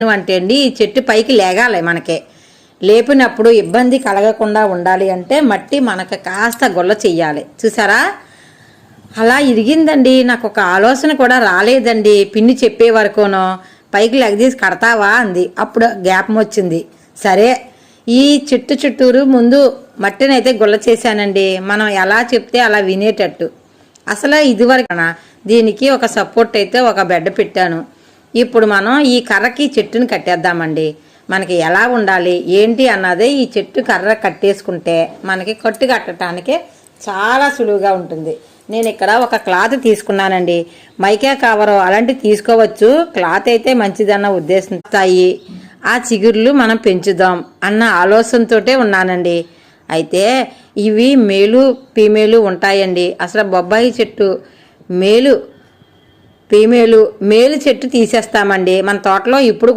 అంటే అండి ఈ చెట్టు పైకి లేగాలి మనకే. లేపినప్పుడు ఇబ్బంది కలగకుండా ఉండాలి అంటే మట్టి మనకు కాస్త గొల్ల చెయ్యాలి. చూసారా అలా ఇరిగిందండి. నాకు ఒక ఆలోచన కూడా రాలేదండి. పిన్ని చెప్పే వరకునో పైకి లెగదీసి కడతావా అంది. అప్పుడు జ్ఞాపం వచ్చింది. సరే ఈ చెట్టు చుట్టూరు ముందు మట్టిని అయితే గుల్ల చేశానండి. మనం ఎలా చెప్తే అలా వినేటట్టు. అసలు ఇదివరకు దీనికి ఒక సపోర్ట్ అయితే ఒక బెడ్ పెట్టాను. ఇప్పుడు మనం ఈ కర్రకి చెట్టుని కట్టేద్దామండి. మనకి ఎలా ఉండాలి ఏంటి అన్నదే ఈ చెట్టు కర్ర కట్టేసుకుంటే మనకి కట్టు కట్టడానికి చాలా సులువుగా ఉంటుంది. నేను ఇక్కడ ఒక క్లాత్ తీసుకున్నానండి. మైకా కవర్ అలాంటివి తీసుకోవచ్చు. క్లాత్ అయితే మంచిదన్న ఉద్దేశం. ఆ చిగుర్లు మనం పెంచుదాం అన్న ఆలోచనతోటే ఉన్నానండి. అయితే ఇవి మేలు ఫీమేలు ఉంటాయండి. అసలు బొబ్బాయి చెట్టు మేలు ఫీమేలు మేలు చెట్టు తీసేస్తామండి మన తోటలో. ఇప్పుడు